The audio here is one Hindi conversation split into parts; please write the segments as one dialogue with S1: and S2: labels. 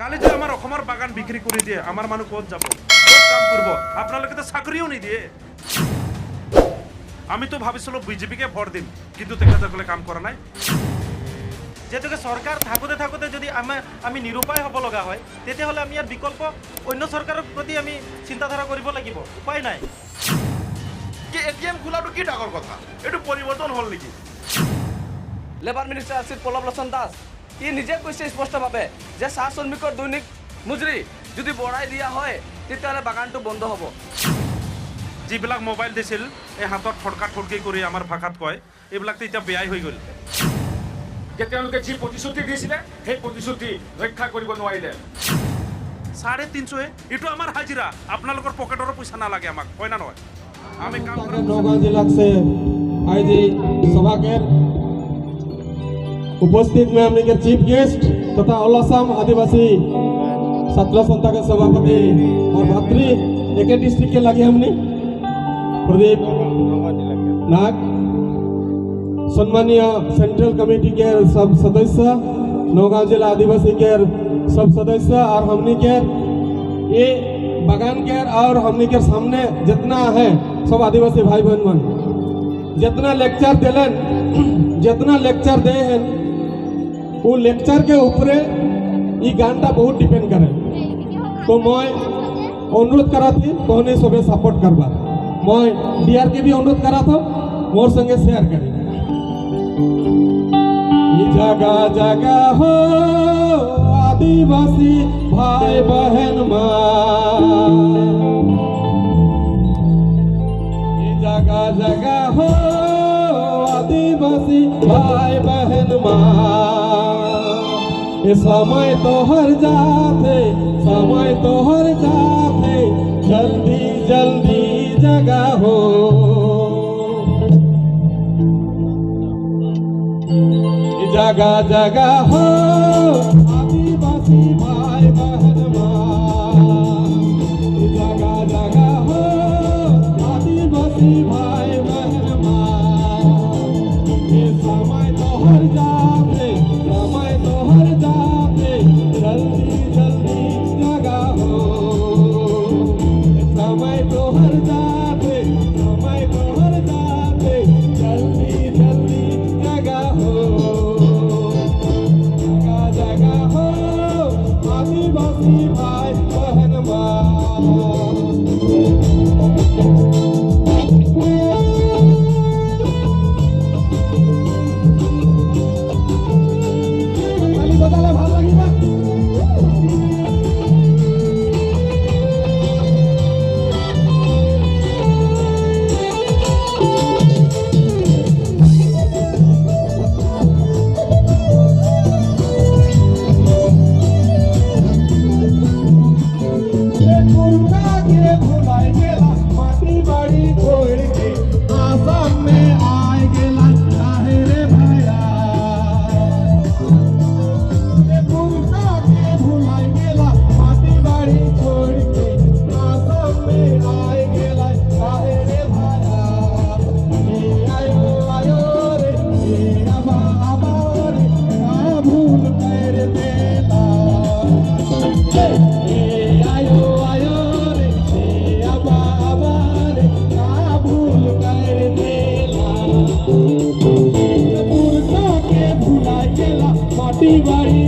S1: কালি যে আমার অসমৰ বাগান বিক্রি করে দিয়ে আমার মানুষ ক'ত যাব, ক'ত কাম করব? আপনালোকে তো চাকরিও নিদিয়ে। আমি তো ভাবিছিলো বিজেপিকে ভোট দিম, কিন্তু তেখেতসকলে কাম কৰা নাই।
S2: যেহেতুকে চৰকাৰ থাকোঁতে থাকোঁতে যদি আমি নিৰুপায় হ'ব লগা হয়, তেতিয়াহ'লে আমি ইয়াত বিকল্প অন্য চৰকাৰৰ প্ৰতি আমি চিন্তাধাৰা কৰিব লাগিব, উপায় নাই।
S1: কি এটিএম খোলাটো কি ডাঙৰ কথা? এইটো পৰিৱৰ্তন হ'ল নেকি?
S3: লেবাৰ মিনিষ্টাৰ আছিল পল্লৱ লোচন দাস। ই নিজে কৈছে স্পষ্টভাৱে যে চাহ শ্ৰমিকৰ দৈনিক মজুৰি যদি বঢ়াই দিয়া হয় তেতিয়াহ'লে বাগানটো বন্ধ হ'ব।
S1: যিবিলাক মোবাইল দিছিল, এই হাতত ফটকা ফটকি কৰি আমাৰ ভাষাত কয়, এইবিলাকতো এতিয়া বেয়াই হৈ গ'ল।
S4: যে তেওঁলোকে যি প্ৰতিশ্ৰুতি দিছিলে সেই প্ৰতিশ্ৰুতি ৰক্ষা কৰিব নোৱাৰিলে।
S1: 350 এইটো আমাৰ হাজিৰা, আপোনালোকৰ পকেটৰ পইচা নালাগে আমাক, হয় না নহয়? আমি কাম
S5: नौगांव जिला से आयोजित सभा के उपस्थित में हमने के चीफ गेस्ट तथा ओलासाम आदिवासी छात्र संस्था के सभापति और भातृ एक डिस्ट्रिक्ट के लगे हमने प्रदीप नाग, सम्मानीय सेंट्रल कमेटी के सब सदस्य, नौगांव जिला आदिवासी के सब सदस्य और हमने के ये बागान के और हमने के सामने जितना है सब आदिवासी भाई बहन मन जितना लेक्चर दे हैं वो लेक्चर के ऊपर ये गानटा बहुत डिपेंड करे। तो मैं अनुरोध करा थी कहने सबे सपोर्ट करवा, मैं डीआर के भी अनुरोध करा था मोर संगे शेयर करी। ये जगह जगह हो आदिवासी भाई बहन ये जगह जगह हो आदिवासी भाई बहन ये समय तो हर जाते जल्दी जल्दी जगह हो। ये जगह जगह हो आदिवासी भाई बहन ये जगह जगह हो आदिवासी भाई बहन ये समय तो हर जाते जल्दी जल्दी जगह हो। समय तो हर जाते जल्दी जल्दी जगह हो। जगह हो आदिवासी भाई बहन बताले ভাল লাগিবা। बाड़ी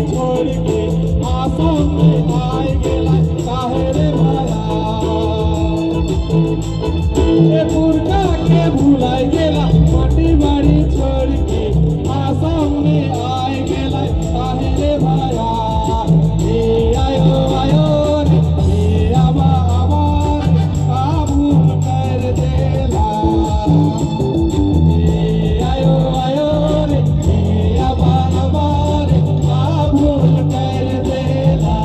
S5: छोड़ के आसाम में आए गेला काहे रे भाया ए पुरका के भुलाए गेला माटी बाड़ी छोड़ के आसाम में आए गेला काहे रे भाया ए आयो आयो रे ए आबा आबा का भूल कर देला ए आयो आयो रे ए आबा आबा भूल कर देला।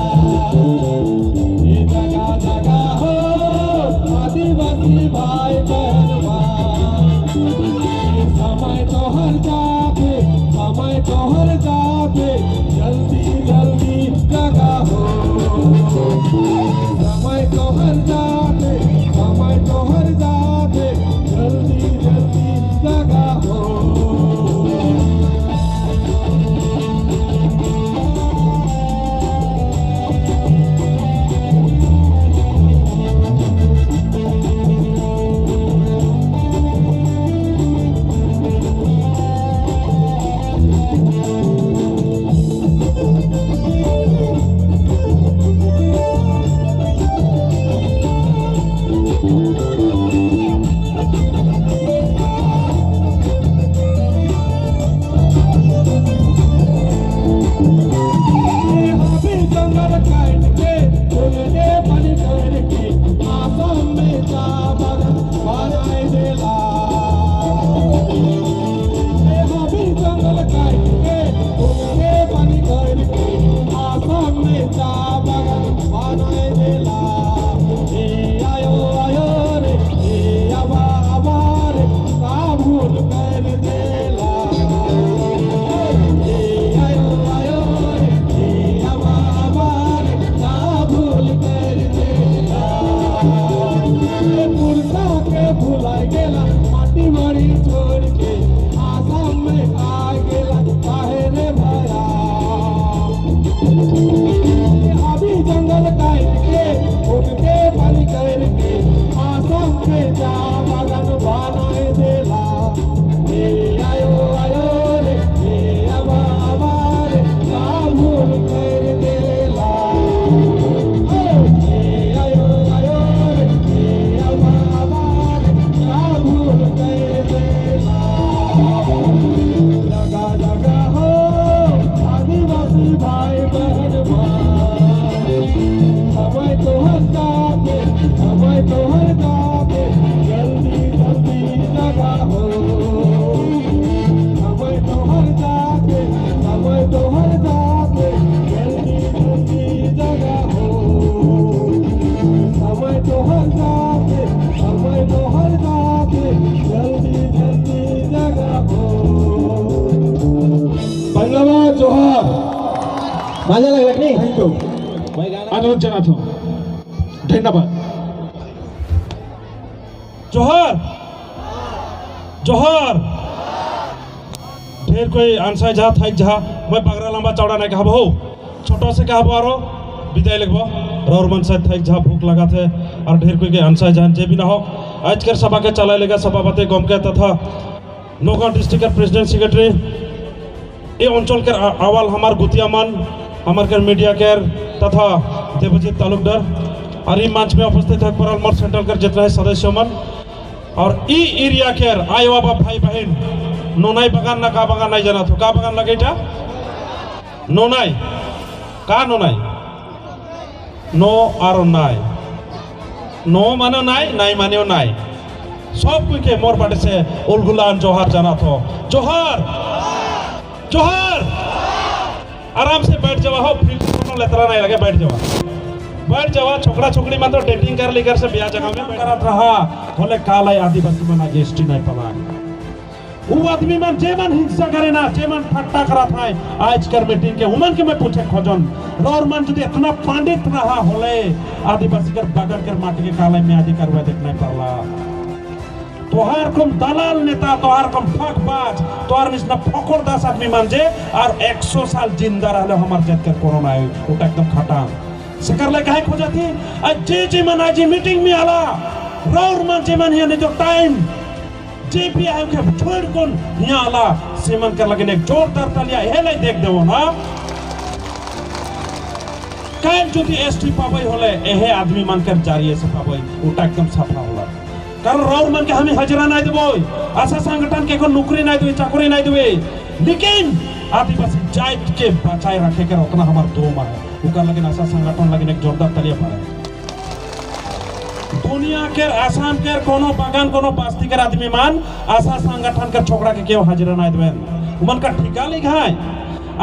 S5: বাগান বানায় দিলা এ আয়ো আয়ো রে এ আবার কা ভুল করে দিলা এ আয়ো আয়ো রে এ আবার কা ভুল করে দিলা এ পুরসা के भुलाए गेला माटी मारी छोड़ के आसाम में आ गेला काहे रे भया अभी जंगल काट के उठ के बलि करके आसाम के जा बागान बनाए देला ए आयो आयो रे ए अबा रे का भूल कर देला ए आयो आयो रे ए अबा का भूल कर देला जगा जगा हो आदिवासी भाई बहन समय तो हर जाके जल्दी जल्दी जगा हो समय तो हर जाके जल्दी जल्दी जगा हो समय तो हर जाके जल्दी जल्दी जगा हो धन्यवाद जोहार मजा लगा नहीं थैंक यू
S4: अनुरोध জানাতো ধন্যবাদ
S5: जोहार जोहार ढेर कोई आंसाय जहाँ थाइक जहाँ मैं पगड़ा लंबा चौड़ा नहीं कहा हो छोटो से कहा बारो विदाई लगवा और मन से थाइक जहाँ भूख लगा थे और ढेर कोई के आंसाय जहाँ जे भी ना हो आज कर सभा के चला लेगा सभापति गम के तथा नौगांव डिस्ट्रिक्ट के प्रेसिडेंट सेक्रेटरी ये अंचल के आवाल हमार गुतियामान हमार के मीडिया केयर तथा देवजीत तालुकदार और ई मंच में उपस्थित है परलमर सेंट्रल के जितना है सदस्य मन और ई एरिया केयर आए बाबा भाई बहन नोनाई बागान ना का बागान नहीं जाना तो का बागान लगे जा नोनाई का नोनाई नो आरो नाई नो मानो नाई नाई मानो नाई सब कोई के मोर बाटे से उलगुलान जोहार जाना तो जोहार जोहार आराम से बैठ जावा हो फिर कोनो लेतरा नहीं लगे बैठ जावा छोकरा छोकरी में तो डेटिंग कर लेकर से ब्याह जगह में करत रहा बोले काला आदिवासी मना गेस्टी नहीं पला वो आदमी मन जे मन हिंसा करे ना जे मन ठट्टा करत है आज कर मीटिंग के उमन के मैं पूछे खोजन और मन जो इतना पंडित रहा होले आदिवासी कर बगड़ कर माटी के काला में आदि करवा देख नहीं पला तोहार कम दलाल नेता तोहार कम ठगबाज तोहार मिसना फकोर दास आदमी मान जे और 100 साल जिंदा रहले हमार जात के कोरोना है ओटा एकदम खटाम सेकर ले काहे खोजती आज जे मन आज मीटिंग में आला रौर मन जे मन हिया जो टाइम जे भी आयो के छोड़ कोन हिया आला से मन कर लगे एक जोरदार तालियां हेले देख देवो ना काल যদি एसटी पाबै होले एहे आदमी मान कर जारी से पाबै ओटा एकदम सफा होला कारण राउर मन के हमें हजरा नहीं देबो आशा संगठन के को नौकरी नहीं देबे चाकरी नहीं देबे लेकिन आदिवासी जात के बचाए रखे के उतना हमार दो है ओकर लेकिन आशा संगठन लेकिन एक जोरदार तालियां मारे दुनिया के आसाम के कोनो बागान कोनो बस्ती के आदमी मान आशा संगठन के छोकरा के केव हजरा नहीं देबे उमन का ठिका लिखाय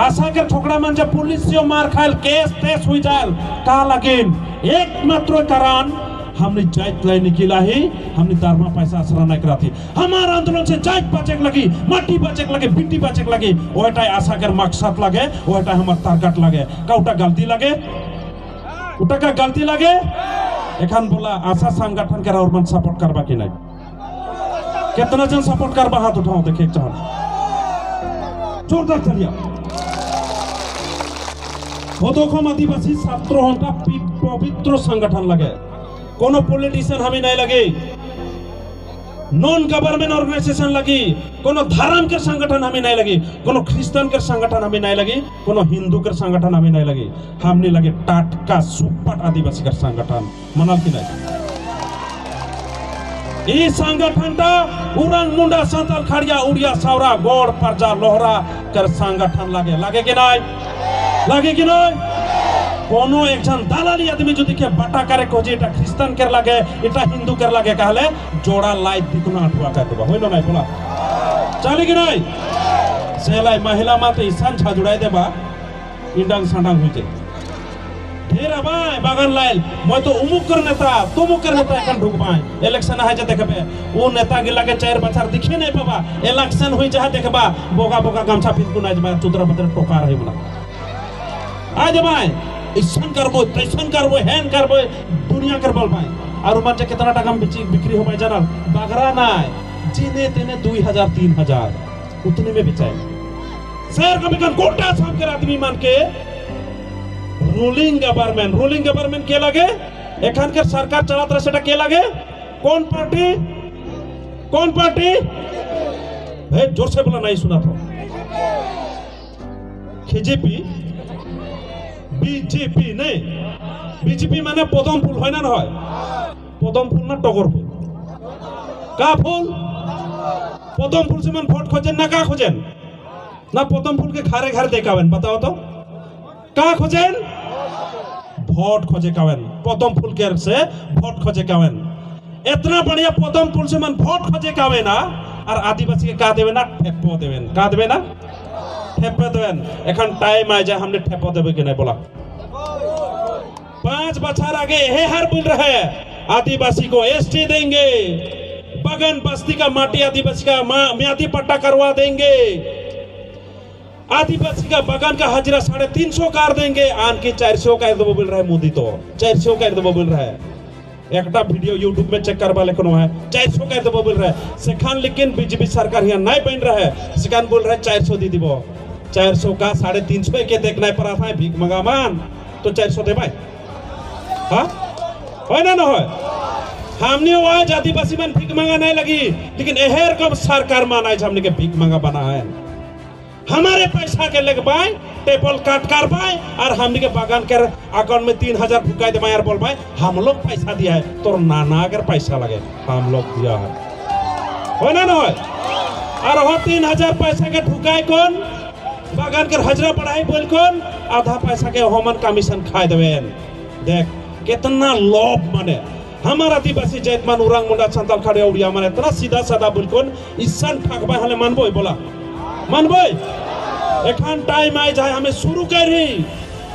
S5: आशा के छोकरा मन जब पुलिस से मार खायल केस तेस हुई जाल का लेकिन एकमात्र कारण हमने जात लाई निकला ही हमने धर्मा पैसा असरा नहीं कराती हमारा आंदोलन से जात बचेक लगी माटी बचेक लगे बिट्टी बचेक लगी ओटा आशा कर मकसद लगे ओटा हमार टारगेट लगे का गलती लगे उटा का गलती लगे एखान बोला आशा संगठन के और मन सपोर्ट करबा कि नहीं कितना जन सपोर्ट करबा हाथ उठाओ देखे चाह जोरदार तालियां होदोखम आदिवासी छात्र होता पवित्र संगठन लगे कोनो पॉलिटिशियन हमें नहीं लगे नॉन गवर्नमेंट ऑर्गेनाइजेशन लगी कोनो धर्म के संगठन हमें नहीं लगी कोनो क्रिश्चियन के संगठन हमें नहीं लगी कोनो हिंदू के संगठन हमें नहीं लगी हमने लगे टाटका सुपट आदिवासी के संगठन मनल की नहीं ये संगठन टा उरंग मुंडा संतल खड़िया उड़िया सावरा गोड़ परजा लोहरा कर संगठन लगे कि नहीं कोनो एक जन दालाली आदमी जो दिखे बाटा करे खोजी इटा क्रिश्चियन कर लगे इटा हिंदू कर लगे कहले जोड़ा लाइट दिकुना अठवा कर देबा होइनो नहीं बोला चले कि नहीं सेलाई महिला माते ईसान छा जुड़ाई देबा इंडंग संडंग हुई जाए ढेर हबाय बागान लाइल मैं तो उमुक कर नेता तुमुक कर नेता एखन ढुकबाय इलेक्शन है जे देखबे ओ नेता गिला के 4 बछर दिखे नहीं पाबा इलेक्शन होई जहा देखबा बोगा बोगा गमछा पिन आज मैं चुदरा बदर टोका रही मला आज मैं इसन करबो तैसन करबो हैन करबो दुनिया कर बोल पाए और मन कितना टाका में बिक्री हो पाए जानल बागरा नाय जिने तेने 2000 3000 उतने में बेचाए शहर का बिकन कोटा साहब के आदमी मान के रूलिंग गवर्नमेंट के लगे एखान के सरकार चलात रहे सेटा के लगे कौन पार्टी भाई जोर से बोला नहीं सुना था बीजेपी नहीं बीजेपी माने पदम फूल है ना নহয় पदम फूल ना टगर फूल का फूल पदम फूल से मन भोट खोजें ना का खोजें ना पदम फूल के घरे घर देखावें बताओ तो का खोजें भोट खोजे कावेन पदम फूल के से भोट खोजे कावेन इतना बढ़िया पदम फूल से मन भोट खोजे कावे ना और आदिवासी के का देवे ना ठेपो देवेन का देवे ना ठेपो देवेन एखन टाइम आ जाए हमने ठेपो देवे कि नहीं बोला 5 बछर आगे ये हर बोल रहे आदिवासी को एसटी देंगे बगन बस्ती का माटी आदिवासी का म्यादी पट्टा करवा देंगे आदिवासी का बगान का हजरा 350 कर देंगे आन की 400 कर दो बोल रहा है मोदी तो 400 कर दो बोल रहा है एक वीडियो यूट्यूब में चेक करवा लेकिन है 400 कर दो बोल रहा है सेखान लेकिन बीजेपी सरकार यहाँ नहीं बन रहा है सेखान बोल रहा है 400 दी दीबो 400 का 350 के देखना पड़ा था भीख मंगा मान तो 400 दे भाई हाँ है ना हो हमने आज आदिवासी में भीख मंगा नहीं लगी लेकिन एहर कब सरकार माना हमने के भीख मंगा बना है हमारे पैसा के लग पाए टेबल काट कर पाए और हमने के बागान के अकाउंट में 3000 फुकाई दे यार बोल पाए हम लोग पैसा दिया है तो नाना अगर पैसा लगे हम लोग दिया है ना हो और वो 3000 पैसा के ठुकाए कौन बागान के हजरा बढ़ाई बोल कौन आधा पैसा के होमन कमीशन खाए देवे देख कितना लोभ माने हमारा आदिवासी जैतमान उरंग मुंडा संताल खड़े उड़िया माने इतना सीधा साधा बोल कौन ईसन ठगबा हले मानबो बोला मानबो एखन टाइम आई जाए हमें शुरू करी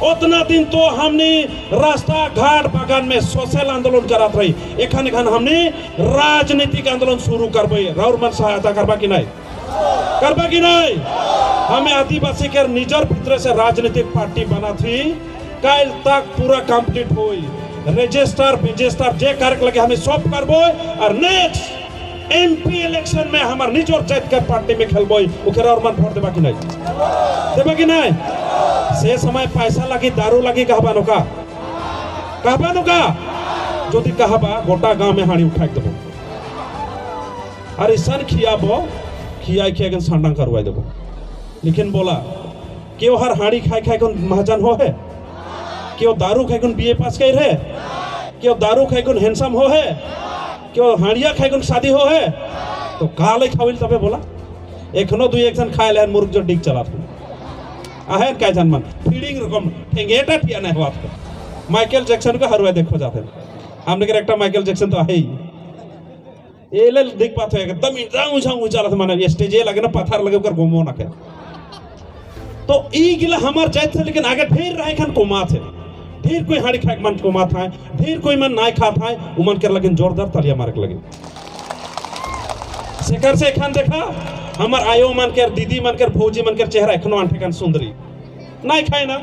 S5: उतना दिन तो हमने रास्ता घाट बागान में सोशल आंदोलन करत रही एखन हमने राजनीतिक आंदोलन शुरू करबे राउर मन सहायता करबा कि नहीं हमें आदिवासी के निजर भीतर से राजनीतिक पार्टी बना थी कल तक पूरा कंप्लीट हुई रजिस्टर जे कार्य लगे हमें सब करबो और नेक्स्ट एमपी इलेक्शन में हमार निजोर चैत के पार्टी में खेलबो ओकरा और मन वोट देबा कि नहीं से समय पैसा लगी दारू लगी कहबानो का যদি कहबा गोटा गांव में हाड़ी उठा देबो और ईसन खियाई के सांडा करवाई देबो लेकिन बोला क्यों हर हाड़ी खाए कौन महाजन हो है क्यों दारू खाए कौन बीए पास कर है क्यों दारू खाए कौन हैंडसम हो है क्यों हाड़िया खाए कौन शादी हो है तो काले खाविल तबे बोला एखनो 2 एक जन खाए लेन मुर्ग जो डिग चला आहेन काय जन मन फीडिंग रकम ठेंगेटा ठिया नहीं हुआ माइकल जैक्सन को हरवे देखो जाते हमने के एकटा माइकल जैक्सन तो आहे ये ले देख पाते है एकदम ऊंचा ऊंचा रहता माने स्टेज लगे ना पत्थर लगे कर घुमो ना के तो ई गिला हमार जात से लेकिन आगे ढेर रहे खन कोमा थे ढेर कोई हाड़ी खाए मन कोमा था ढेर कोई मन नाय खा था उमन कर लगे जोरदार तालियां मारक लगे शेखर से खान देखा हमार आयो मन कर दीदी मन कर फौजी मन कर चेहरा एखनो आंठे कान सुंदरी नाय खाए ना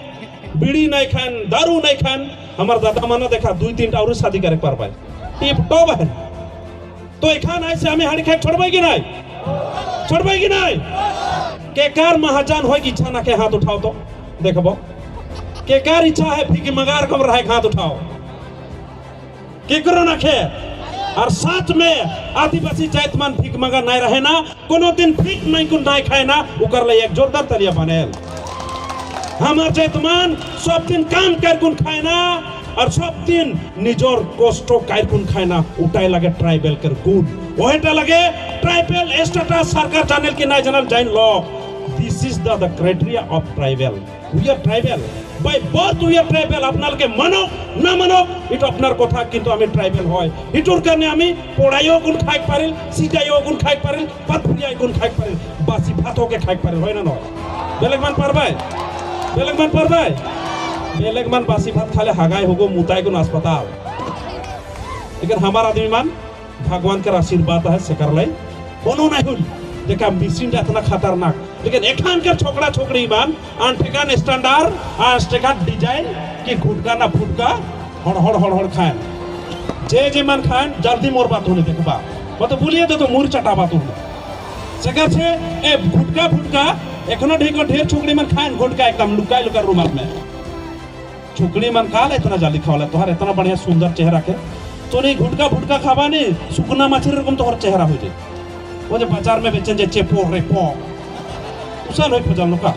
S5: बीड़ी नाय खान दारू नाय खान हमार दादा माना देखा 2-3 और शादी करे पर पाए टिप टॉप है तो एखान ऐसे हमें हाड़ी खाए छोड़बे कि नहीं के कार महाजन हो की इच्छा ना के हाथ उठाओ तो देखबो के कार इच्छा है भीख मगार कब रहे हाथ उठाओ के करो ना खे और साथ में आदिवासी जातमान भीख मगा नहीं रहे ना कोनो दिन भीख नहीं कुन नहीं खाए ना उकर ले एक जोरदार तलिया बनेल हमार जातमान सब दिन काम कर कुन खाए ना और सब दिन निजोर कोष्टो कर कुन खाए ना उठाए लगे ट्राइबल कर गुण वहीटा लगे ट्राइबल स्टेटस सरकार जानल कि नहीं जानल जाइन लो this is the criteria of tribal we are tribal by both we are tribal আপনার কে মানো না মানো এটা আপনার কথা কিন্তু আমি ট্রাইবাল হয় এটার কারণে আমি পড়াইও গুণ খাই পারিল সিটাইও গুণ খাই পারিল পাতফুলিয়াই গুণ খাই পারিল বাসি ভাতও কে খাই পারিল হয় না নয় বেলেগ মান পারবাই बेलेग मन बासी भात खाले हागाय होगो मुताय गुन अस्पताल लेकिन हमार आदमी मन भगवान का आशीर्वाद है से कर लाई कोनो नहीं हुई देखा मिसिन इतना खतरनाक लेकिन एखान के छोकरा छोकरी मान आंटेकान स्टैंडर्ड आंटेकान डिजाइन की गुटका ना फुटका हड़ खाएं जे मन खाएं जल्दी मोर बात होने देखबा वो तो बोलिए तो मुर चटा बात होने सेकर छे ए गुटका फुटका एखनो ढेर छोकरी मन खाएं गुटका एकदम लुकाई लुका रुमाल में छोकरी मन काल इतना जल्दी खावला तोहर इतना बढ़िया सुंदर चेहरा के तो नहीं गुटका फुटका खावा नहीं सुकना मछली रकम तोहर चेहरा हो जाए वो जो बाजार में बेचन जे चेपो रेपो उसान होई फजल का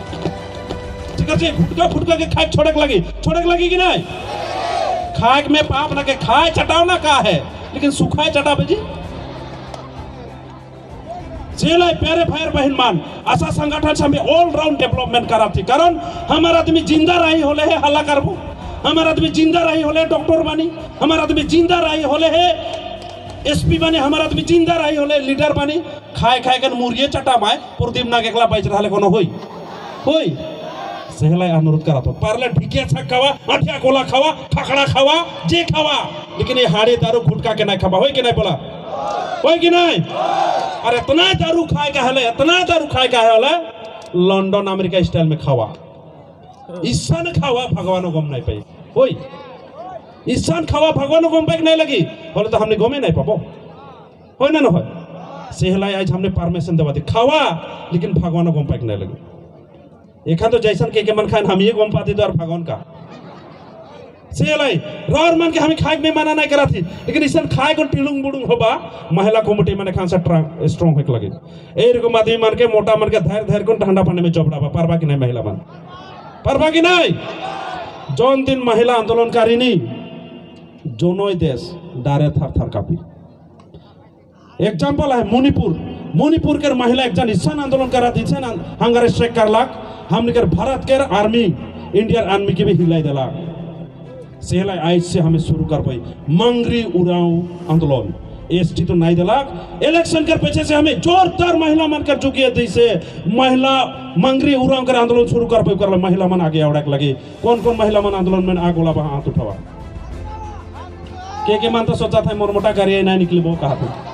S5: ठीक है गुटका फुटका के खाए छोड़क लगी कि नहीं खाए में पाप ना के खाए चटाव ना का है लेकिन सुखाए चटा बेजी जेलाई प्यारे भाई बहन मान आशा संगठन से हमें ऑल राउंड डेवलपमेंट करा थी कारण हमारा आदमी जिंदा रही होले है हल्ला करबो हमारा आदमी जिंदा रही होले डॉक्टर बानी हमारा आदमी जिंदा रही होले है एसपी बानी हमारा आदमी जिंदा रही होले लीडर बानी खाए कर मुर्गे चटा माय प्रदीप नाग एकला बेच रहले कोनो होई सेहला अनुरोध करा तो पारले ढिकिया छक खावा आठिया गोला खावा खखड़ा खावा जे खावा लेकिन ये हाड़े दारू गुटका के नहीं खावा होई कि नहीं बोला होई कि नहीं अरे इतना दारू खाए का है लंदन अमेरिका स्टाइल में खावा ईशान खावा भगवान गम नहीं पाई होई ईशान खावा भगवान गम पाई नहीं लगी बोले तो हमने गमे नहीं पाबो होय ना न होय सेहलाई आज हमने परमिशन देवा दी खावा लेकिन भगवान गम पाई नहीं लगी एखा तो जैसन के मन खान हम ये गम पाती तो और भगवान का सेहलाई रोर मन के हम खाए में मना नहीं करा थी लेकिन ईशान खाए को टिलुंग बुडुंग होबा महिला कमिटी माने खान से स्ट्रांग होक लगे ए रकम आदमी मन के मोटा मन के धैर्य को ठंडा पानी में चोपड़ाबा पारबा कि नहीं महिला मन पारबा कि नहीं जौन दिन महिला आंदोलनकारी नहीं जोनोई देश डारे थर कापी एग्जाम्पल है मणिपुर के महिला एक जन ईशान आंदोलन करा थी हंगर स्ट्राइक करलाक हमने कर भारत के आर्मी इंडियन आर्मी के भी हिलाई देला सेहला आज से हमें शुरू कर पाई मंगरी उड़ाऊ आंदोलन एसटी तो नहीं दिलाक इलेक्शन के पीछे से हमें जोरदार महिला मन कर चुकी है जैसे महिला मंगरी उड़ाऊ कर आंदोलन शुरू कर पाई कर महिला मन आगे आवड़क लगे कौन महिला मन आंदोलन में आग बोला हाथ उठावा के मन तो सोचा था मोर मोटा करिए नहीं निकली वो कहा था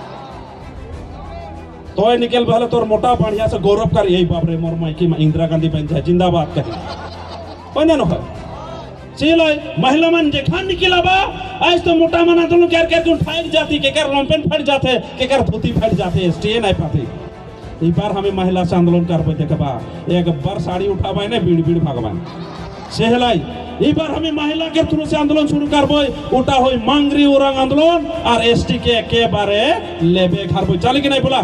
S5: तो निकल भले तोर मोटा बढ़िया से गौरव कर यही बाप रे मोर माई की इंदिरा गांधी बन जाए जिंदाबाद कहे ना न चल महिला मन जेखान निकला बा आज तो मोटा मना दोनों कर फाइट जाती के कर लंपेन फट जाते के कर धोती फट जाते स्टे नहीं पाती एक बार हमें महिला से आंदोलन कर पाते देखबा एक बार साड़ी उठाबा ने बीड़ भगवान सेहलाई एक बार हमें महिला के थ्रू से आंदोलन शुरू करबो उठा होई मंगरी उरंग आंदोलन और एसटी के बारे लेबे करबो चले कि नहीं बोला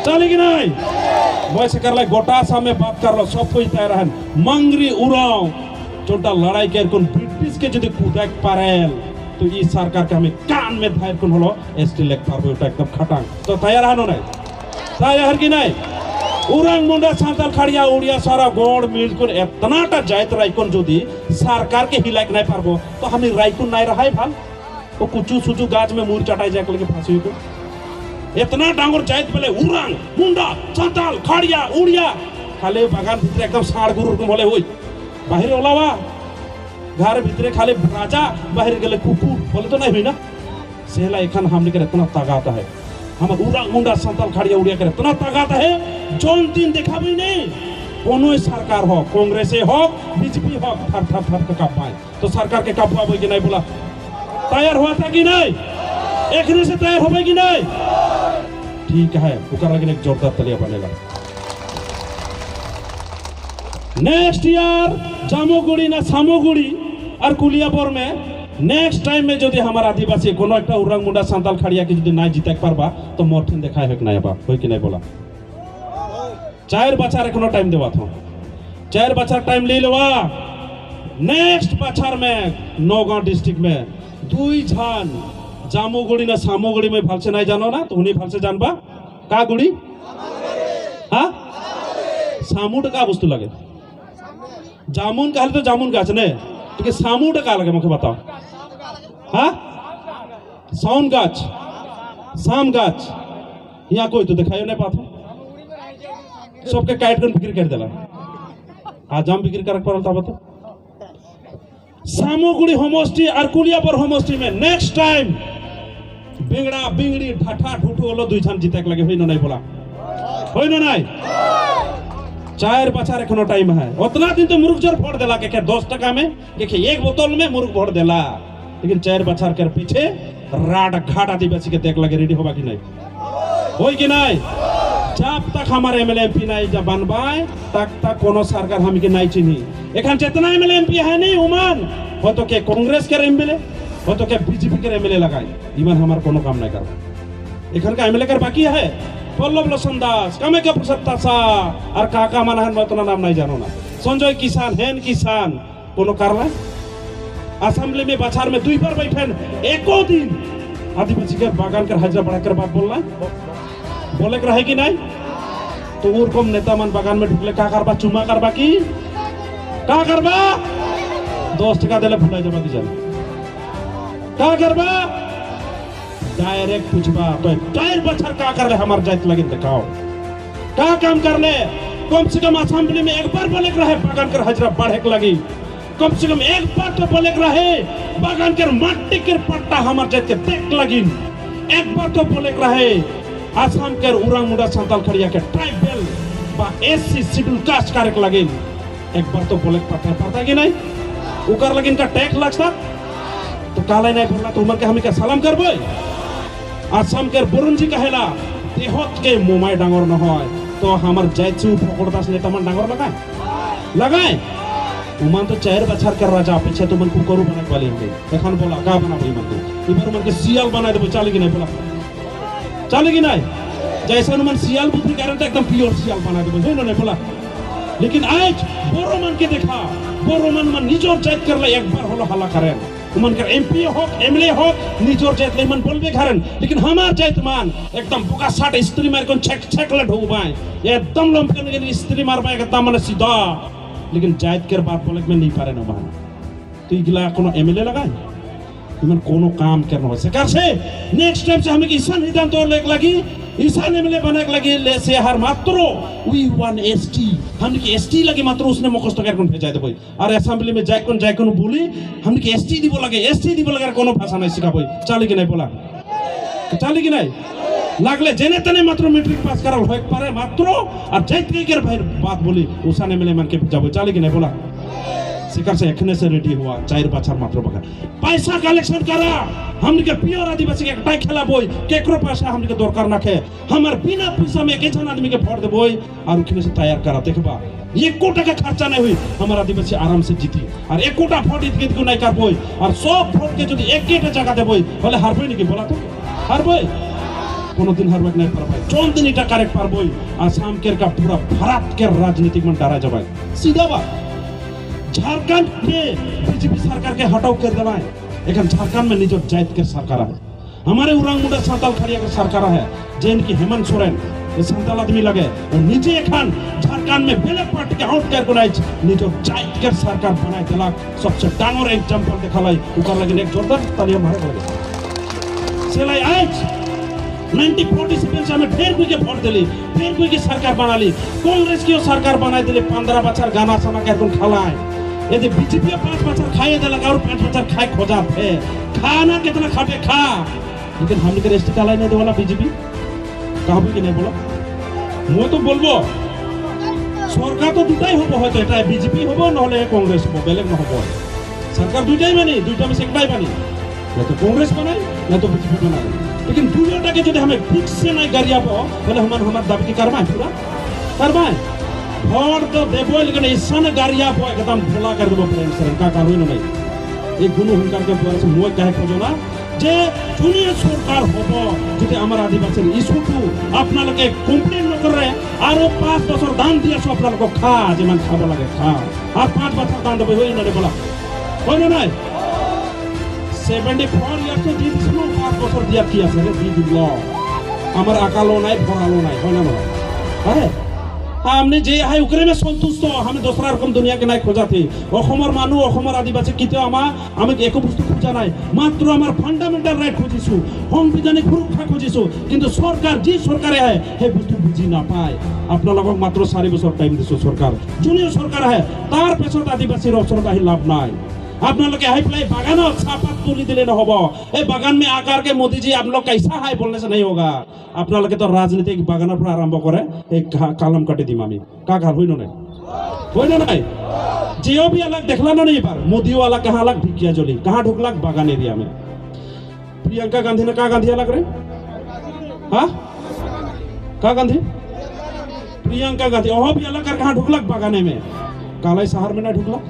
S5: चले कि नहीं वैसे कर ले गोटा सा में बात कर लो सब कुछ तैयार है मंगरी उराव छोटा लड़ाई कर कौन ब्रिटिश के यदि कूदक पारेल तो ये सरकार के हमें कान में धायर कौन होलो एसटी लेक पारबो एकदम खटांग तो तैयार है नहीं तैयार कि नहीं उरंग मुंडा सांताल खड़िया उड़िया सारा गोड़ मिल को इतनाटा जायत राइकोन यदि सरकार के हिलाक नहीं पारबो तो हमें राइकोन नहीं रहा है भाल वो कुचू सुचू गाछ में मुर चटाई जाके लेके फांसी को इतना डांगर जायत पहले उरंग मुंडा सांताल खड़िया उड़िया खाली बागान भीतर एकदम साड़ गुरु को बोले हुई बाहर ओलावा घर भीतर खाली राजा बाहर गले कुकुर बोले तो नहीं हुई ना सेहला एखन हमने के इतना ताकत है हम उरंग मुंडा सांताल खड़िया उड़िया के इतना ताकत है जौन दिन देखा भी नहीं कोनो सरकार हो कांग्रेस हो बीजेपी हो थर कापाए तो सरकार के कापा कि नहीं बोला तैयार हुआ था कि नहीं एक से तैयार हो कि नहीं ठीक है उकर लगे एक जोरदार तलिया बनेगा नेक्स्ट ईयर जामोगुड़ी ना सामोगुड़ी और कुलियापुर में नेक्स्ट टाइम में जो हमारा आदिवासी कोनो एक उरंग मुंडा सांताल खड़िया के जो नहीं जीते पारबा तो मोरठिन देखाए हो कि नहीं बा हो कि नहीं बोला 4 बच्चा एखनो टाइम देवा था 4 बच्चा टाइम ले लेवा नेक्स्ट बच्चा में नौगांव डिस्ट्रिक्ट में 2 झान जामोगुड़ी ना सामोगुड़ी में भल से नहीं जानो ना तो उन्हीं भल से जानबा का गुड़ी हाँ सामूट का वस्तु लगे जामुन कहले तो जामुन गाछ ने तो सामूट का लगे मुझे बताओ हाँ साउन गाछ साम गाछ यहाँ कोई तो दिखाई नहीं पाता सबके काट कर बिक्री कर दिला आज हम बिक्री कर पड़ल था बता सामुगुड़ी समष्टि और कुलियापुर समष्टि में नेक्स्ट टाइम बिंगड़ा बिंगड़ी ढाठा ढुटू वाला दुई छान जीते लगे हुई नहीं बोला हुई नहीं 4 बच्चा एखनो टाइम है उतना दिन तो मुर्ग जोर फोड़ देला के 10 टका में के एक बोतल में मुर्ग फोड़ देला लेकिन 4 बच्चा के पीछे राड घाट आदिवासी के देख लगे रेडी होगा कि नहीं होई कि नहीं जब तक हमारे एमएलए एमपी नहीं जब बनवाए तक कोनो सरकार हम के नहीं चिन्ही एखन जितना एमएलए एमपी है नहीं उमन हो तो के कांग्रेस के एमएलए हो तो के बीजेपी के एमएलए लगाई इमन हमार कोनो काम नहीं कर एखन का एमएलए कर बाकी है पल्लव लोचन दास कमे के प्रसत्ता सा और काका मानहन मतना नाम नहीं जानो ना संजय किसान हेन किसान कोनो करला असेंबली में बचार में 2 बार बैठन एको दिन आदिवासी के बागान कर हाजिरा बढ़ा कर बात बोलना बोले के रहे कि नहीं तो उरकम नेता मन बागान में ढुकले का करबा चुमा करबा की का करबा 10 टका देले भुला जमा दी जाना का करबा डायरेक्ट पूछबा तो 4 बच्चा का कर ले हमार जात लगे दिखाओ का काम कर ले कम से कम असेंबली में एक बार बोले के रहे बागान कर हाजिरा बढ़े के लगी कम से कम एक बार तो बोले के रहे बागान के माटी के पट्टा हमार जात के देख लगी एक बार तो बोले के रहे आसाम के उरांग मुंडा संताल खड़िया के ट्राइबल बा एससी शेड्यूल कास्ट करे के लगी एक बार तो बोले पता कि नहीं उकर लगिन का टैक्स लगता तो काले नहीं बोलना तो उमर के हमें क्या सलाम करबो आसाम के बरुण जी कहेला देहत के मोमाय डांगर न होय तो हमर जायचू फकोड़दास नेता मन डांगर लगाए उमन तो 4 बछर कर राजा पीछे तो मन को करू बना वाली हम एखन बोला का बनाबो मन को इबर मन के सियाल बना देबो चले कि नहीं बोला चले कि नहीं जैसे मन सियाल बुद्धि गारंटी एकदम प्योर सियाल बना देबो जो नहीं बोला लेकिन आज बोरो मन के देखा बोरो मन निजोर जात करले एक बार होलो हल्ला करे उमन के एमपी हो एमएलए हो निजोर जात ले मन बोलबे घरन लेकिन हमार जात मान एकदम बुका साट स्त्री मार कोन छक ले ढोबाय एकदम लंपकन के स्त्री मारबा एकदम मन सीधा लेकिन जात के बात बोले में नहीं पारे न मान तो इगला कोनो एमएलए लगाए इमन कोनो काम करना हो सरकार से नेक्स्ट टाइम से हमें ईशान निदान तोड़ लेक लगी ईशान एमएलए बने के लगी ले से हर मात्र वी वन एसटी हम के एसटी लगे मात्र उसने मुखस्त कर कोन भेजा दे और असेंबली में जाय कोन बोली हम के एसटी दिबो लगे एसटी दिबो लगे कोनो भाषा नहीं सिखाबो चले कि नहीं बोला चले कि नहीं लागले जेने तने मात्र मैट्रिक पास करल होय पारे मात्र और जाइत के भाई बात बोली ईशान एमएलए मन के जाबो चले कि नहीं बोला शिकार से एखने से रेडी हुआ 4 बच्चा मात्र बगा पैसा कलेक्शन करा हमनी के प्योर आदिवासी के टाई खेला बोई केकरो पैसा हमनी के दरकार ना खे हमर बिना पैसा में के जन आदमी के वोट दे बोई और उखने से तैयार करा देखबा 1 कोटा का खर्चा नहीं हुई हमर आदिवासी आराम से जीती और 1 कोटा वोट इतके को नहीं कर बोई और 100 वोट के जदी एक के जगह दे बोई बोले हारबोई नहीं बोला तो हारबोई कोनो दिन हारबे नहीं पर भाई जोन दिन इटा करेक्ट पर बोई आसाम के का पूरा भारत के राजनीतिक में डरा जबाई सीधा बात झारखंड के बीजेपी सरकार के हटाओ कर देवाए लेकिन झारखंड में निजो जात के सरकार है हमारे उरांग मुंडा संताल खड़िया के सरकार है जैन की हेमंत सोरेन ये संताल आदमी लगे और निजे एखन झारखंड में बेले पार्टी के आउट कर बनाई निजो जात के सरकार बनाए देला सबसे डांगर एग्जांपल देखलाई उकर लगे एक जोरदार तालियां मारे लगे सेलाई आज 1947 से हमें फिर कोई के वोट दिली फिर कोई की सरकार बना ली कांग्रेस की सरकार बनाई दिली 15 बच्चा गाना समा कर कोन खलाए यदि बीजेपी 5 बच्चा खाए दे लगा और 5 बच्चा खाए खोजा थे खाना कितना खाते खा लेकिन हम के रेस्ट काला नहीं दे वाला बीजेपी कहबो कि नहीं बोला मो तो बोलबो सरकार तो दुटाई होबो होय तो एटा बीजेपी होबो नहले कांग्रेस होबो बेलेग न होबो सरकार दुटाई मानी दुटा में से एकटाई बानी या तो कांग्रेस बनाई या तो बीजेपी बनाई लेकिन दुटा के जो हमें फिक्स से नहीं गरिया बोले हमार दाबी की करवाए पूरा करवाए वोट तो देबो लेकिन ऐसा गरिया बो एकदम भोला कर देबो प्रेम से का कानून नहीं एक गुनु हुनकर के द्वारा से मोय कहे खोजो ना जे जुनियर सरकार होबो जदि हमार आदिवासी इशू टू अपना लगे कंप्लेन न कर रहे आरो 5 बছর दान दिया सो अपना लोग खा जे मन खाबो लगे खा और 5 बছর दान देबो होई न बोला होय ना 74 years to this no 5 বছর দিয়া কি আছে রে দি দিল আমার আকালো নাই ভরালো নাই হয় না আরে हमने जे है उकरे में संतुष्ट हम दूसरा रकम दुनिया के নাই खोजा थी অসমৰ মানুহ অসমৰ আদিবাসী কিতে আমি একো বস্তু খোঁজা নাই মাত্র আমার ফান্ডামেন্টাল রাইট খুঁজিছো সংবিধানিক সুরক্ষা খুঁজিছো কিন্তু সরকার যে সরকারে है হে বস্তু বুঝি না পায় আপোনালোকক মাত্র 4 বছর টাইম দিছো সরকার জুনিয়র সরকার है তার পেছত আদিবাসীর অবসর আহি লাভ নাই
S6: আপোনালোকে আহি পেলাই বাগানত চাহপাত তুলি দিলে নহ'ব এই বাগান में आकर के मोदी जी आप लोग कैसा है बोलने से नहीं होगा আপোনালোকে তো রাজনীতি বাগানৰ পৰা আৰম্ভ কৰে এই কালাম কাটি দিম আমি কাক হইনো নাই হইনো নাই जियो भी अलग देखला ना नहीं बार मोदी वाला कहाँ अलग भिकिया जोली कहाँ ढुकलक बागान एरिया में प्रियंका गांधी ने कहा गांधी अलग रहे हाँ कहा गांधी प्रियंका गांधी वह भी अलग कर कहाँ ढुकलक बागाने में काला शहर में ना ढुकलक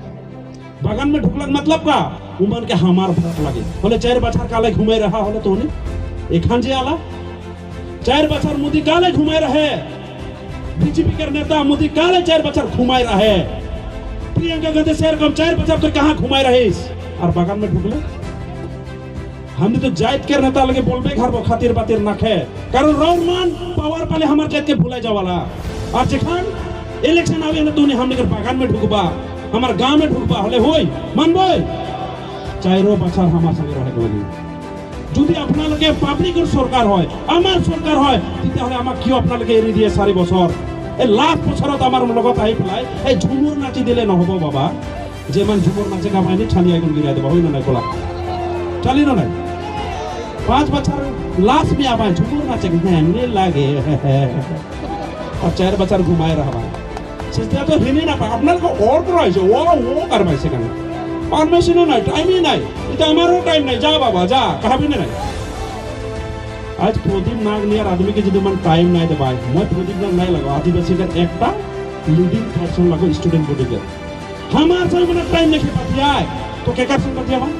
S6: बागान में ढुकलक मतलब का उमन के हमार भूख लगे बोले 4 बछर काले घूमे रहा होले तो एखान जे आला 4 बछर मोदी काले घूमे रहे बीजेपी के नेता मोदी काले 4 बछर घुमाए रहे प्रियंका गांधी शेर कम 4 बछर तो कहाँ घुमाए रहे और बागान में ढुकले हमने तो जाइत के नेता लगे बोलबे घर वो खातिर बातिर नखे कारण रोमान पावर पाले हमार जाइत के भूले जावाला और जखान इलेक्शन आवे ना तूने हमने बागान में ढुकबा हमार गांव में ढुकबा हले होई मानबो 4 बछर हमार संगे रहे गली যদি আপনাদেরকে পাবলিকের সরকার হয় আমার সরকার হয় তাহলে আমাক কিও আপনাদেরকে এরি দিয়ে 4 বছর এই লাখ বছরত আমার লগত আই পেলাই এই ঝুমুর নাচি দিলে নহব বাবা যেমন ঝুমুর নাচে কামাইনি ছানি আগুন গিরা দেব হই না নাই কোলা চালি না নাই 5 বছর लास्ट में आवा झुमुर नाचे घने लागे और 4 बछर घुमाए रहबा सिस्टर तो हिनी ना আপনাদেরকে অর্ডার হইছে ও করবাইছে কেন परमिशन नहीं टाइम ही नहीं इतना हमारो टाइम नहीं जा बाबा जा कहा भी नहीं आज प्रदीप नाग नियर आदमी के जब मन टाइम नहीं दे भाई मैं प्रदीप नाग नहीं लगा आदिवासी का एकटा लीडिंग पर्सन लगो स्टूडेंट बॉडी के हमार से मन टाइम नहीं पातिया तो क्या कर सकते हैं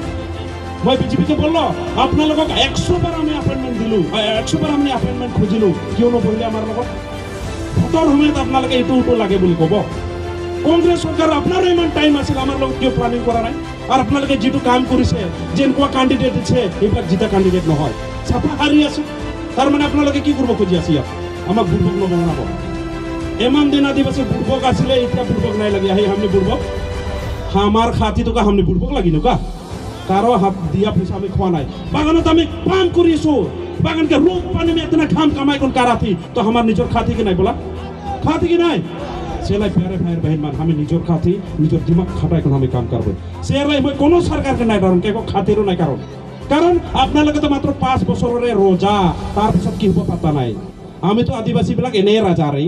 S6: मैं बीजेपी के बोल लो अपना लोगों का 100 बार हमें अपॉइंटमेंट दिलू 100 बार हमने अपॉइंटमेंट खोजिलू क्यों न बोलले हमार लोग भोटर हमें तो अपना लगे इटू लगे बोली कबो कांग्रेस सरकार আপনার ইমান টাইম আছে আমার লোক কি প্ল্যানিং করা নাই আর আপনাদেরকে যেটু কাম করিছে যেনকো ক্যান্ডিডেট আছে এইবার জিতা ক্যান্ডিডেট নহয় সাফা হারি আছে তার মানে আপনাদেরকে কি করব খুঁজি আসি আমাক বুড়বক ন বানাব এমান দিন আদিবাসী বুড়বক আসলে এটা বুড়বক নাই লাগি আই हमने বুড়বক আমার খাতি তো কা हमने বুড়বক লাগি নকা কারো হাত দিয়া পয়সা আমি খোয়া নাই বাগানত আমি কাম করিছো বাগান के रोज पानी में इतना काम कमाई कोन कराथी तो हमार निजर खाती के नहीं बोला खाती के नहीं सेलाई प्यारे भाई बहन मान हमें निजर खाती निजर दिमाग खाटाई कोन हमें काम करबे सेलाई मैं कोनो सरकार के নাই কারণ কেকো খাতিরও নাই কারণ আপনার লগে তো মাত্র 5 বছরের রোজা তার পিছত কি হবো পাতা নাই আমি তো আদিবাসী বিলাক এনে রাজা রে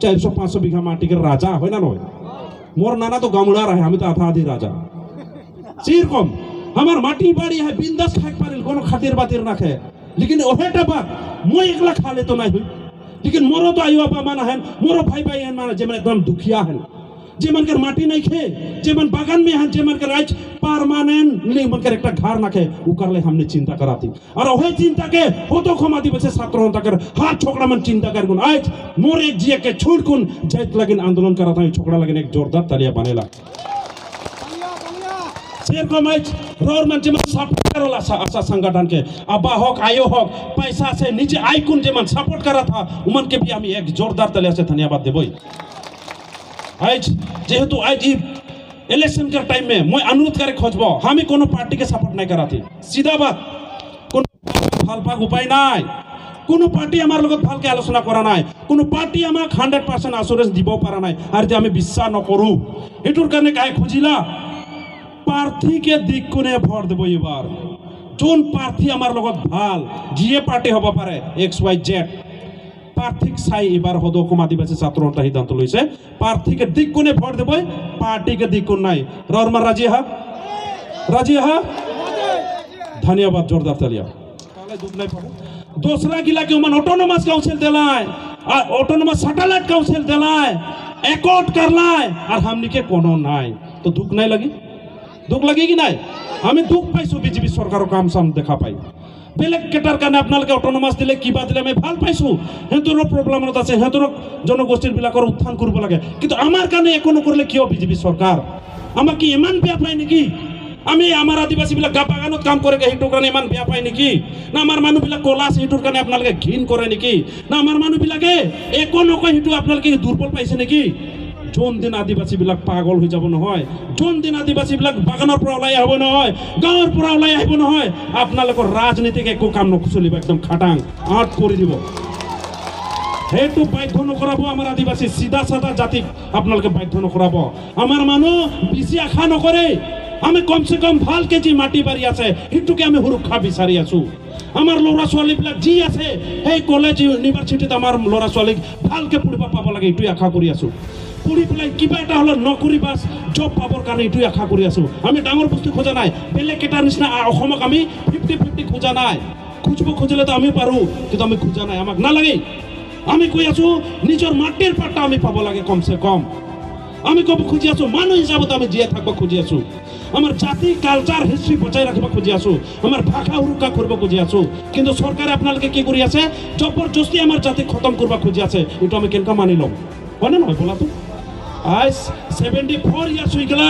S6: 400-500 বিঘা মাটি के রাজা হয় না নয় মোর নানা তো গামুড়া রহে আমি তো আধা আধি রাজা সেরকম আমার মাটি বাড়ি है बिंदास খাক পারিল কোনো খাতির বাতির না খায় लेकिन ओहेटा बात মই একলা খালে তো নাই लेकिन मोरो तो आयु बाबा माना है मोरो भाई भाई है माना जेमन एकदम दुखिया है जेमन कर माटी नहीं खे जेमन बागान में है जेमन कर आज परमानेंट नहीं मन कर एकटा घर ना खे उ करले हमने चिंता कराती और ओहे चिंता के हो तो खमादी बसे छात्र तक हाथ छोकड़ा मन चिंता कर गुन आज मोर एक जिया के छोड़ कुन जैत लगिन आंदोलन करता है छोकड़ा लगिन एक जोरदार तालियां बनेला शेर को मैच रोर मन जेमन सपोर्ट करला आशा संगठन के अब्बा होक आयो होक पैसा से नीचे आइकुन जेमन सपोर्ट करा था उमन के भी हम एक जोरदार तालियां से धन्यवाद देबोई आज जेहेतु आज इलेक्शन के टाइम में मैं अनुरोध करे खोजबो हमें कोनो पार्टी के सपोर्ट नहीं कराती सीधा बात कोनो फालपाक उपाय নাই কোনো পার্টি আমার লগত ভালকে আলোচনা করা নাই কোনো পার্টি আমাক 100% আসুরেন্স দিব পারা নাই আর যে আমি বিশ্বাস নকৰো এটোর কারণে কাই খুঁজিলা प्रार्थी के दिक कोने भोट देव एबार जोन प्रार्थी आमार लगत भाल जिए पार्टी हब पारे XYZ प्रार्थी चाई एबार हदकम आदिवासी छात्र सिद्धांत लैसे प्रार्थी के दिक कोने भोट देव पार्टी के दिक कोन नाई ररमा राजी हा धन्यवाद जोरदार तालिया काले दुख नहीं पाबो दूसरा गिला के मन ऑटोनोमस काउंसिल देलाय ऑटोनोमस सैटेलाइट काउंसिल देलाय एकॉर्ड करलाय और हमनी के कोनो नाई तो दुख नहीं लगी दुख लगेगी ना हमें दुख पाइसो बीजेपी सरकार काम साम देखा पाई बेलेग केटार कारण आपनालोके ऑटोनोमास दिले किबा दिले मैं ভাল পাইছো হেতোর প্রবলেম আছে হেতোর জনগোষ্ঠীর বিলাকৰ উত্থান কৰিব লাগে কিন্তু আমার কারণে একো নকৰলে কিয় বিজেপি সরকার আমাক কি ইমান বেয়া পায় নেকি আমি আমার আদিবাসী বিলাক গা বাগানত কাম করে হেতোৰ কাৰণে ইমান বেয়া পায় নেকি না আমার মানুহ বিলাক কলা হেতোৰ কাৰণে আপোনালোকে ঘিন কৰে নেকি না আমার মানুহ বিলাকে একো নকয় হেতু আপোনালোকে দুৰ্বল পাইছে নেকি जोन दिन आदिवासी बिलाक पागल हो যাব নহয় जोन दिन आदिवासी बिलाक बागाনৰ পৰা ওলাই আহিব নহয় গাঁৱৰ পৰা ওলাই আহিব নহয় আপোনালোকৰ ৰাজনীতিক একো কাম নচলিব একদম খাটাং আট কৰি দিব হেতু বাধ্য নকৰাব আমাৰ আদিবাসী সিধা সাদা জাতি আপোনালোকে বাধ্য নকৰাব আমাৰ মানুহ বেছি আশা নকৰে আমি কমসে কম ভালকে যি মাটি বাৰী আছে সেইটোকে আমি সুৰক্ষা বিচাৰি আছো আমাৰ ল'ৰা ছোৱালীবিলাক যি আছে সেই কলেজ ইউনিভাৰ্চিটিত আমাৰ ল'ৰা ছোৱালীক ভালকে পঢ়িব পাব লাগে এইটোৱে আশা কৰি আছো পঢ়ি পেলাই কিবা এটা হ'লে নকৰি বাছ জব পাবৰ কাৰণে এইটোৱে আশা কৰি আছো আমি ডাঙৰ বস্তু খোজা নাই বেলেগ কেইটাৰ নিচিনা অসমক আমি 50-50 খোজা নাই খুজিব খুজিলেতো আমি পাৰোঁ কিন্তু আমি খোজা নাই আমাক নালাগে আমি কৈ আছো নিজৰ মাটিৰ পাট্টা আমি পাব লাগে কমসে কম আমি কব খুঁজি আছো মানুহ হিচাপত আমি জীয়াই থাকিব খুঁজি আছো আমার জাতি কালচার হিস্ট্রি বচাই রাখিব খুঁজি আছো আমার ভাষা সুরক্ষা করব খুঁজি আছো কিন্তু সরকারে আপনাদেরকে কি কৰি আছে জবরদস্তি আমার জাতি খতম করব খুঁজি আছে এটা আমি কেনকা মানি লম হয় না নহয় বলা তো আজ 74 ইয়ার্স হয়ে গেল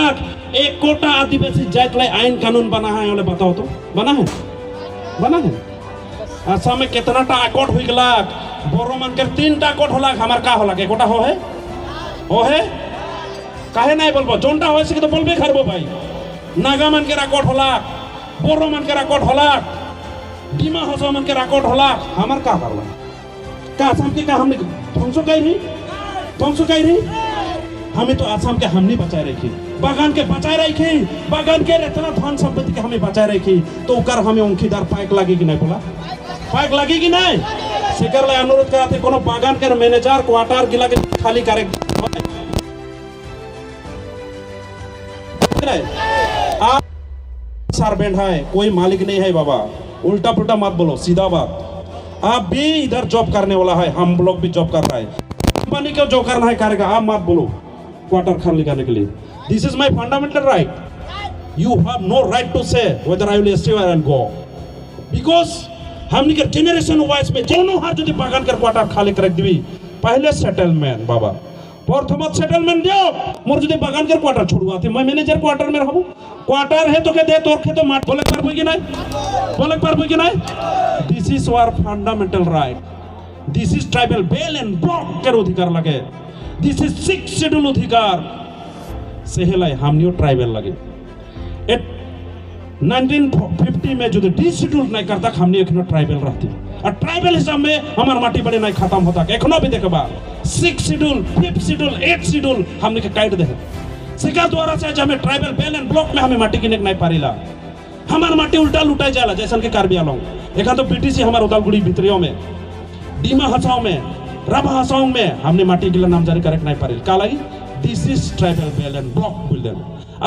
S6: एक कोटा आदिवासी जात लाई आईन कानून बना है बोले बताओ तो बना है असम में कितना टा अकॉर्ड हुई गला बोरो मन के 3 टा अकॉर्ड होला हमार का होला एकोटा हो है काहे नहीं बोलबो जोनटा होइसे कि तो बोलबे करबो भाई नागा मन के अकॉर्ड होला बोरो मन के अकॉर्ड होला डिमा हसो मन के अकॉर्ड होला हमार का करला का असम के का हमने ध्वंस कई रही हमें तो असम के हमने बचाए रखी बागान के बचाए रखी बागान के इतना धन संपत्ति के हमें बचाए रखी तो उकर हमें औंखीदार पाइक लगेगी नहीं बोला पाइक लगेगी नहीं सेकर ले अनुरोध कराते कोनो बागान के मैनेजर क्वार्टर गिला के खाली करे आप सर्वेंट है कोई मालिक नहीं है बाबा उल्टा पुल्टा मत बोलो सीधा बात आप भी इधर जॉब करने वाला है हम लोग भी जॉब कर रहा है कंपनी को जो करना है करेगा आप मत बोलो क्वार्टर खाली करने के लिए this is my fundamental right you have no right to say whether I will stay and go because हमनी के जनरेशन वाइज में दोनों हाथ जो बागान कर क्वार्टर खाली कर दिबी पहले सेटलमेंट बाबा प्रथमत सेटलमेंट दियो मोर जो बागान कर क्वार्टर छोड़वाते मैं मैनेजर क्वार्टर में रहबो क्वार्टर है तो के दे तोर के तो माट बोले पारबो कि नहीं this is our fundamental right this is tribal bell and block के अधिकार लगे दिस इज 6 शेड्यूल अधिकार सेहेलाई हमनियो ट्राइबल लगे 1950 में जो डी शेड्यूल नहीं करता हमने एक ट्राइबल रहती और ट्राइबल हिसाब में हमार माटी बड़े नहीं खत्म होता एखनो भी देखबा 6 schedule 5th schedule 8th schedule हमने के काट दे सरकार द्वारा से हमें ट्राइबल बेल एंड ब्लॉक में हमें माटी किने नहीं पारिला हमार माटी उल्टा लुटाई जाला जैसन के कार्बी आलंग एखा तो बीटीसी हमार उदालगुड़ी भितरियों में डीमा हसाओं में रबा हसाओं में हमने माटी गिला नामजारी करेक्ट नहीं पारिल का लगी this is tribal bell and block बोल दे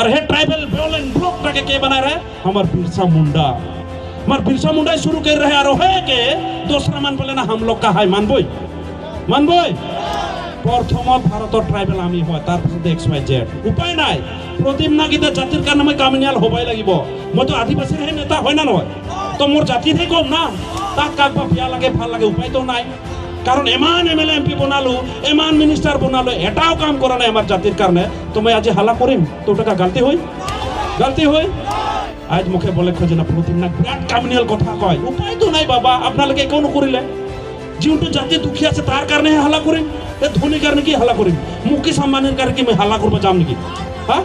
S6: और हे ट्राइबल बेल एंड ब्लॉक का के बना रहे हमार बिरसा मुंडा शुरू कर रहे और है के दूसरा मान बोले ना हम लोग का है मानबोई प्रथमत भारत ट्राइबल आमी হয় তার পিছতে XYZ উপায় নাই প্রতিম নাগিতে জাতির কারণে মই কামিনিয়াল হবাই লাগিব মই তো আদিবাসীর হে নেতা হয় না নয় তো মোর জাতি হে কম না তাক কাকবা বিয়া লাগে ভাল লাগে উপায় তো নাই কারণ এমান এমএলএ এমপি বনালো এমান মিনিস্টার বনালো এটাও কাম করে না আমার জাতির কারণে তো মই আজ হালা করিম তো ওটা গলতি হই আজ মুখে বলে খোঁজে না প্রতিম নাগ বিরাট কামিনিয়াল কথা কয় উপায় তো নাই বাবা আপনালকে কোন করিলে जीवटू जाति दुखी আছে তার কারণে হালা করিম এ ধনী কারণে কি হালা করিম মুকি সম্মানের কারণে কি मैं হালা করব जाम নাকি हां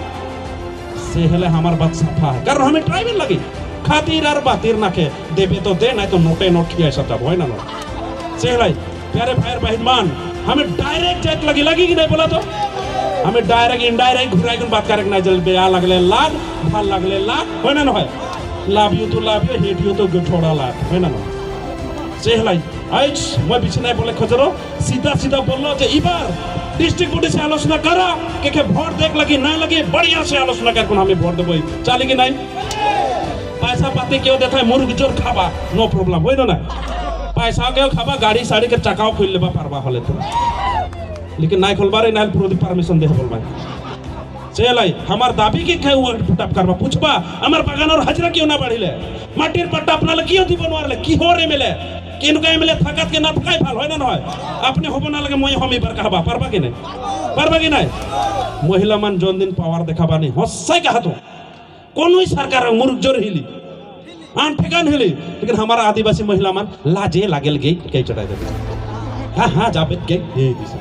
S6: से हेले हमार बात साफा है कारण हमें ट्राइबल लगी खातिर और बातिर ना के देबे तो दे नहीं तो नोटे नोट खिया सब होय ना से हेले प्यारे भाई बहनमान हमें डायरेक्ट चेक लगी कि नहीं बोला तो हमें डायरेक्ट इनडायरेक्ट घुराई के बात करे ना जल बे आ लगले लाख भाल लगले लाख होय ना होय लाभ यू तो हेट यू तो छोड़ा लाख होय ना से हेले आज मैं पीछे नहीं बोले खजरो सीधा बोलना जे इबार डिस्ट्रिक्ट बॉडी से आलोचना करा के वोट देख लगी ना लगी बढ़िया से आलोचना कर हमें वोट देबो चले कि नहीं पैसा पाते क्यों देता है मुर्ग जोर खाबा नो प्रॉब्लम होय ना पैसा के खाबा गाड़ी साड़ी के चकाओ खोल लेबा पारबा हले तो लेकिन नहीं खोलबारे ना प्रोदी परमिशन दे बोलबा चलाई हमार दाबी के खाय वो पुटअप करबा पूछबा हमार बागान और हाजिरा क्यों ना बढ़िले माटिर पट्टा अपना ल क्यों दी बनवारले की हो रे मिले किनका एमएलए थकात के ना थकाई फाल होय ना नय अपने होबो ना लगे মই हमी बर कहबा पारबा कि नहीं महिला मान जोन दिन पावर देखाबानी हसै कहा तो कोनोई सरकार मुर्ग जोर हिली आन ठेकान हिली लेकिन हमारा आदिवासी महिला मान लाजे लागेल गई के चढ़ाई दे हां जाबे के ए दिस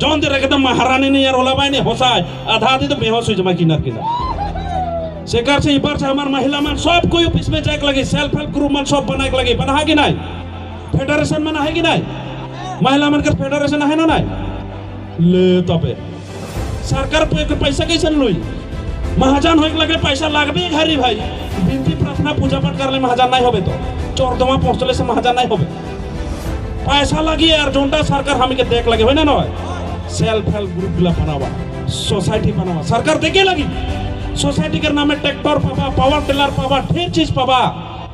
S6: जोन दे एकदम महारानी ने यार होला बाई ने हसाय आधा आधी तो बेहोश हो जमा किनार शेखर से इबर से हमार महिला मान सब कोई ऑफिस में जाके लगे सेल्फ हेल्प ग्रुप मान सब बनाए लगे बना कि नहीं फेडरेशन में ना है कि नहीं महिला मन के फेडरेशन है ना नहीं ले तबे सरकार पे पैसा कैसे लुई महाजन होए लगे पैसा लागबे घरी भाई बिनती प्रार्थना पूजा पाठ करले महाजन नहीं होबे तो चौरदमा पहुंचले से महाजन नहीं होबे पैसा लगी यार जोंटा सरकार हम के देख लगे होय ना सेल्फ हेल्प ग्रुप गुला बनावा सोसाइटी बनावा सरकार देखे लगी सोसाइटी के नामे ट्रैक्टर पावा पावर टिलर पावा ढेर चीज पावा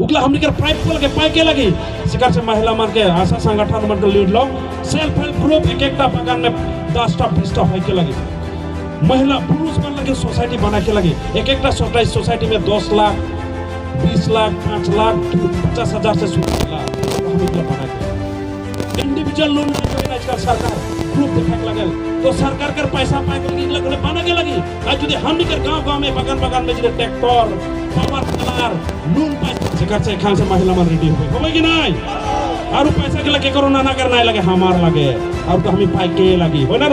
S6: उगला हमनी के पाइप खोल के पाई के लगी शिकार से महिला मान के आशा संगठन मन के lead low self help group एक एकटा बगान में 10टा 20टा होय के लगी महिला पुरुष मन लगे सोसाइटी बना के लगे एक एकटा सोसाइटी में 10 लाख 20 लाख 5 लाख 50,000 से शुरू होला हमनी के बना के इंडिविजुअल लोन आजकल सरकार ग्रुप दिखाक लगल तो सरकार कर पैसा पाए के लगे बना के लगी आज यदि हम निकर गांव में बगान में जे ट्रैक्टर पावर टिलर लोन पैसा जेकर से खान से महिला मन रेडी होबे कि नहीं और पैसा के लगे करो ना करना लगे हमार लगे और तो हमें पाई के लगी हो ना